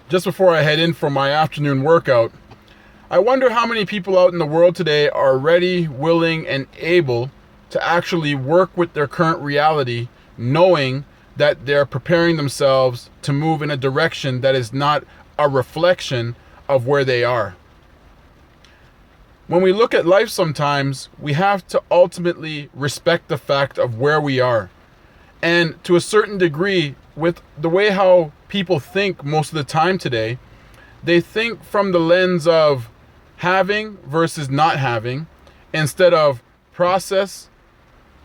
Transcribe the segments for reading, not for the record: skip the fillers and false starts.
just before I head in for my afternoon workout, I wonder how many people out in the world today are ready, willing, and able to actually work with their current reality, knowing that they're preparing themselves to move in a direction that is not a reflection of where they are. When we look at life sometimes, we have to ultimately respect the fact of where we are. And to a certain degree, with the way how people think most of the time today, they think from the lens of having versus not having, instead of process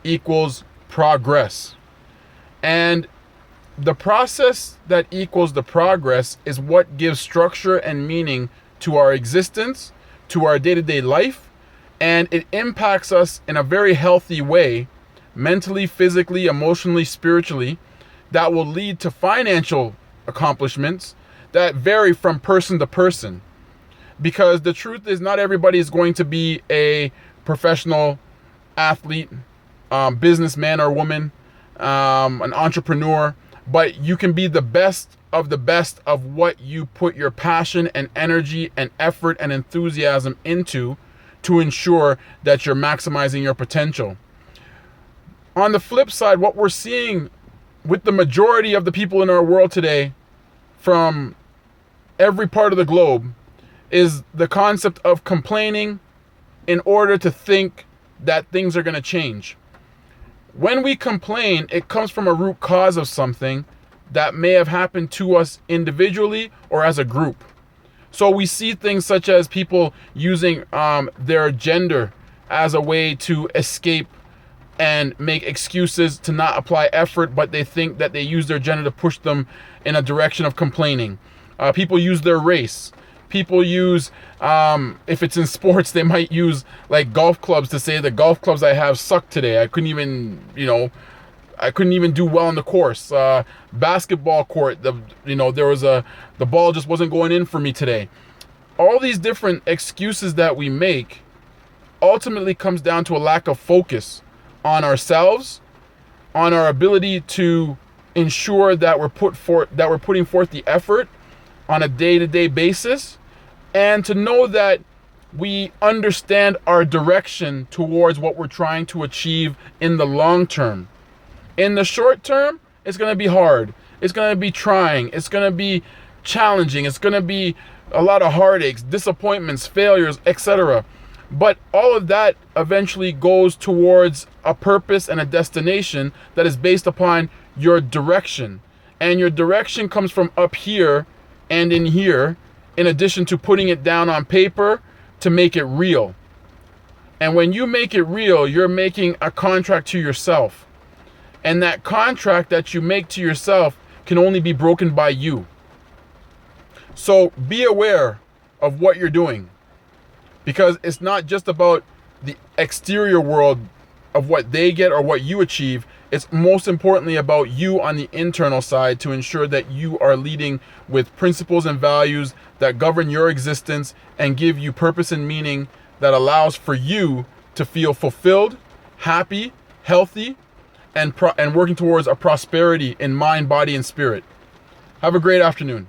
equals progress. And the process that equals the progress is what gives structure and meaning to our existence, to our day-to-day life, and it impacts us in a very healthy way, mentally, physically, emotionally, spiritually, that will lead to financial accomplishments that vary from person to person. Because the truth is, not everybody is going to be a professional athlete, businessman or woman, an entrepreneur, but you can be the best of what you put your passion and energy and effort and enthusiasm into to ensure that you're maximizing your potential. On the flip side, what we're seeing with the majority of the people in our world today from every part of the globe is the concept of complaining in order to think that things are going to change. When we complain, it comes from a root cause of something that may have happened to us individually or as a group. So we see things such as people using their gender as a way to escape and make excuses to not apply effort, but they think that they use their gender to push them in a direction of complaining. People use their race. People use, if it's in sports, they might use like golf clubs to say the golf clubs I have suck today. I couldn't even do well on the course. Basketball court, the ball just wasn't going in for me today. All these different excuses that we make ultimately comes down to a lack of focus on ourselves, on our ability to ensure that we're putting forth the effort on a day-to-day basis, and to know that we understand our direction towards what we're trying to achieve in the long term. In the short term, it's going to be hard. It's going to be trying. It's going to be challenging. It's going to be a lot of heartaches, disappointments, failures, etc. But all of that eventually goes towards a purpose and a destination that is based upon your direction. And your direction comes from up here and in here, in addition to putting it down on paper to make it real. And when you make it real, you're making a contract to yourself. And that contract that you make to yourself can only be broken by you. So be aware of what you're doing. Because it's not just about the exterior world of what they get or what you achieve. It's most importantly about you on the internal side to ensure that you are leading with principles and values that govern your existence and give you purpose and meaning that allows for you to feel fulfilled, happy, healthy, and working towards a prosperity in mind, body, and spirit. Have a great afternoon.